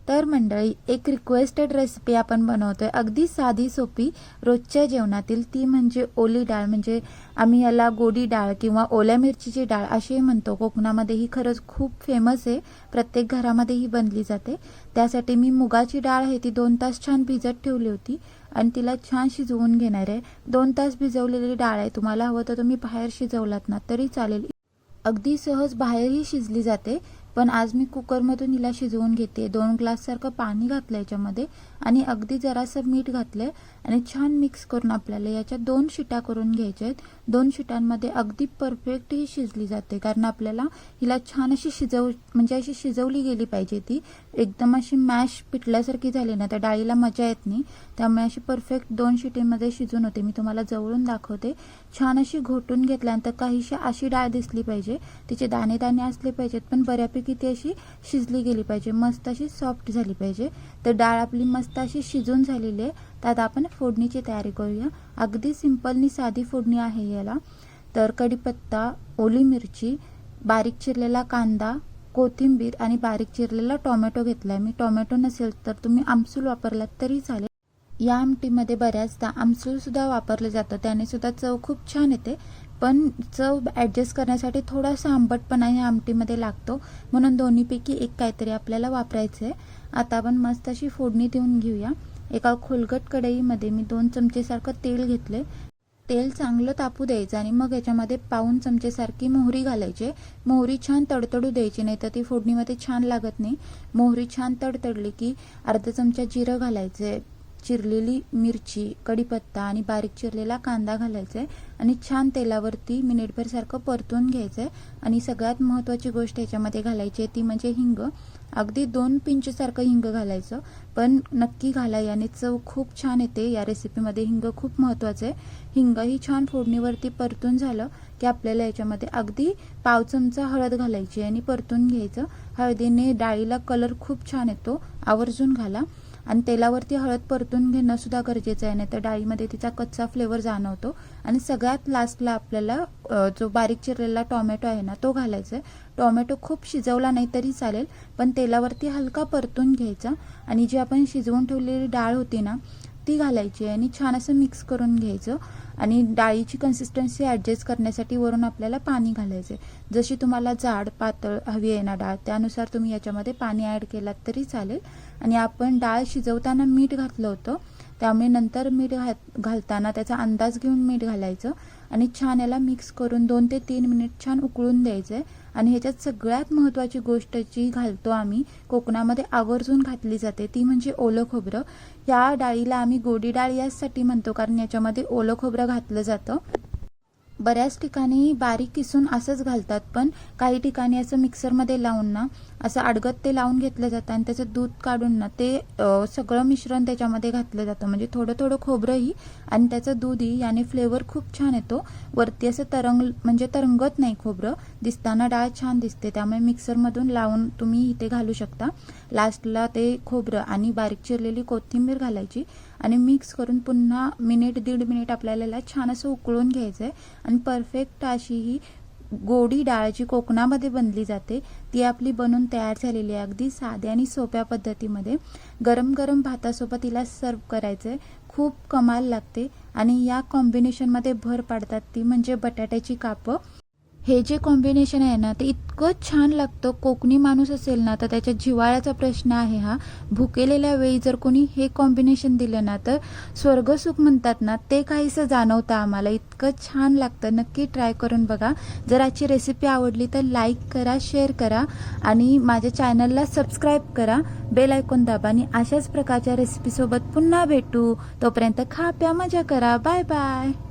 तर मंडळी, एक रिक्वेस्टेड रेसिपी आपण बनवतोय, अगदी साधी सोपी रोजच्या जेवणातील, ती म्हणजे ओली डाळ. म्हणजे आम्ही याला गोडी डाळ किंवा ओल्या मिरचीची डाळ असेही म्हणतो. कोकणामध्ये ही खरंच खूप फेमस आहे, प्रत्येक घरामध्ये ही बनली जाते. त्यासाठी मी मुगाची डाळ आहे ती 2 तास छान भिजत ठेवली होती आणि तिला छान शिजवून घेणार आहे. 2 तास भिजवलेली डाळ आहे. तुम्हाला हवं तर तुम्ही बाहेर शिजवलात ना तरी चालेल, अगदी सहज बाहेरही शिजली जाते. पण आज मी कुकरमधून हिला शिजवून घेते. 2 ग्लास सारखं पाणी घातलं याच्यामध्ये आणि अगदी जरासं मीठ घातलंय आणि छान मिक्स करून आपल्याला याच्या 2 शिट्या करून घ्यायच्या आहेत. 2 शिट्यांमध्ये अगदी परफेक्ट ही शिजली जाते, कारण आपल्याला हिला छान अशी म्हणजे अशी शिजवली गेली पाहिजे. ती एकदम अशी मॅश पिटल्यासारखी झाली ना त्या डाळीला मजा येत नाही. त्यामुळे अशी परफेक्ट 2 शिट्टीमध्ये शिजून होते. मी तुम्हाला जवळून दाखवते. छान अशी घोटून घेतल्यानंतर काहीशी अशी डाळ दिसली पाहिजे, तिचे दाणे दाणे असले पाहिजेत, पण बऱ्यापैकी ती अशी शिजली गेली पाहिजे, मस्त अशी सॉफ्ट झाली पाहिजे. तर डाळ आपली मस्त अशी शिजून झालेली आहे. त्यात आपण फोडणीची तयारी करूया. अगदी सिंपल साधी फोडणी आहे याला. तर कढीपत्ता, ओली मिरची, बारीक चिरलेला कांदा, कोथिंबीर आणि बारीक चिरलेला टोमॅटो घेतलाय मी. टोमॅटो नसेल तर तुम्ही आमसूल वापरलात तरी चालेल. या आमटीमध्ये बऱ्याचदा आमसूल सुद्धा वापरलं जातं, त्याने सुद्धा चव खूप छान येते. पण चव ॲडजस्ट करण्यासाठी थोडासा आंबटपणा या आमटीमध्ये लागतो, म्हणून दोन्हीपैकी एक काहीतरी आपल्याला वापरायचं आहे. आता आपण मस्त अशी फोडणी देऊन घेऊया. एका खोलगट कढईमध्ये मी 2 चमचेसारखं तेल घेतले. तेल चांगलं तापू द्यायचं आणि मग याच्यामध्ये पाऊण चमचेसारखी मोहरी घालायची. मोहरी छान तडतडू द्यायची, नाही तर ती फोडणीमध्ये छान लागत नाही. मोहरी छान तडतडली की अर्धा चमचा जिरं घालायचे, चिरलेली मिरची, कढीपत्ता आणि बारीक चिरलेला कांदा घालायचा आहे आणि छान तेलावरती मिनिटभर सारखं परतून घ्यायचं आहे. आणि सगळ्यात महत्त्वाची गोष्ट याच्यामध्ये घालायची आहे ती म्हणजे हिंग. अगदी 2 पिंच सारखं हिंग घालायचं, पण नक्की घाला, याने चव खूप छान येते. या रेसिपीमध्ये हिंग खूप महत्त्वाचं आहे. हिंग ही छान फोडणीवरती परतून झालं की आपल्याला याच्यामध्ये अगदी पाव चमचा हळद घालायची आणि परतून घ्यायचं. हळदीने डाळीला कलर खूप छान येतो, आवर्जून घाला. आणि तेलावरती हळद परतून घेणं सुद्धा गरजेचं आहे, नाही तर डाळीमध्ये तिचा कच्चा फ्लेवर जाणवतो. आणि सगळ्यात लास्टला आपल्याला जो बारीक चिरलेला टोमॅटो आहे ना तो घालायचा आहे. टोमॅटो खूप शिजवला नाही तरी चालेल, पण तेलावरती हलका परतून घ्यायचा आणि जी आपण शिजवून ठेवलेली डाळ होती ना ती घालायची आणि छान असं मिक्स करून घ्यायचं. आणि डाळीची कन्सिस्टन्सी ॲडजस्ट करण्यासाठी वरून आपल्याला पाणी घालायचं आहे. जशी तुम्हाला जाड पातळ हवी आहे ना डाळ, त्यानुसार तुम्ही याच्यामध्ये पाणी ॲड केलात तरी चालेल. आणि आपण डाळ शिजवताना मीठ घातलं होतं, त्यामुळे नंतर मीठ घालताना त्याचा अंदाज घेऊन मीठ घालायचं आणि छान याला मिक्स करून 2 ते 3 मिनिट छान उकळून द्यायचं आहे. आणि ह्याच्यात सगळ्यात महत्त्वाची गोष्ट जी घालतो आम्ही, कोकणामध्ये आवर्जून घातली जाते, ती म्हणजे ओलं खोबरं. या डाळीला आम्ही गोडी डाळ यासाठी म्हणतो, कारण याच्यामध्ये ओलं खोबरं घातलं जातं. बऱ्याच ठिकाणी बारीक किसून असंच घालतात, पण काही ठिकाणी असं मिक्सरमध्ये लावून ना असं अडगत ते लावून घेतलं जातं आणि त्याचं दूध काढून ना ते सगळं मिश्रण त्याच्यामध्ये घातलं जातं. म्हणजे थोडं थोडं खोबरंही आणि त्याचं दूधही, याने फ्लेवर खूप छान येतो. वरती असं म्हणजे तरंगत नाही खोबरं, दिसताना डाळ छान दिसते. त्यामुळे मिक्सरमधून लावून तुम्ही इथे घालू शकता. लास्टला ते खोबरं आणि बारीक चिरलेली कोथिंबीर घालायची आणि मिक्स करून पुन्हा मिनिट 1.5 मिनिट आपल्याला छान असं उकळून घ्यायचं आहे. आणि परफेक्ट अशी ही गोडी डाळ जी कोकणामध्ये बनली जाते ती आपली बनून तयार झालेली आहे, अगदी साध्या आणि सोप्या पद्धतीमध्ये. गरम गरम भातासोबत तिला सर्व करायचं आहे. खूप कमाल लागते. आणि या कॉम्बिनेशनमध्ये भर पाडतात ती म्हणजे बटाट्याची कापं. हे जे कॉम्बिनेशन आहे ना ते इतकं छान लागतं. कोकणी माणूस असेल ना तर त्याच्या जिव्हाळ्याचा प्रश्न आहे हा. भुकेलेल्या वेळी जर कोणी हे कॉम्बिनेशन दिलं ना तर स्वर्गसुख म्हणतात ना ते काहीसं जाणवतं आम्हाला. इतकं छान लागतं. नक्की ट्राय करून बघा. जर आजची रेसिपी आवडली तर लाईक करा, शेअर करा आणि माझ्या चॅनलला सबस्क्राईब करा, बेल आयकॉन दाबा. आणि अशाच प्रकारच्या रेसिपीसोबत पुन्हा भेटू. तोपर्यंत खा प्या मजा करा. Bye bye.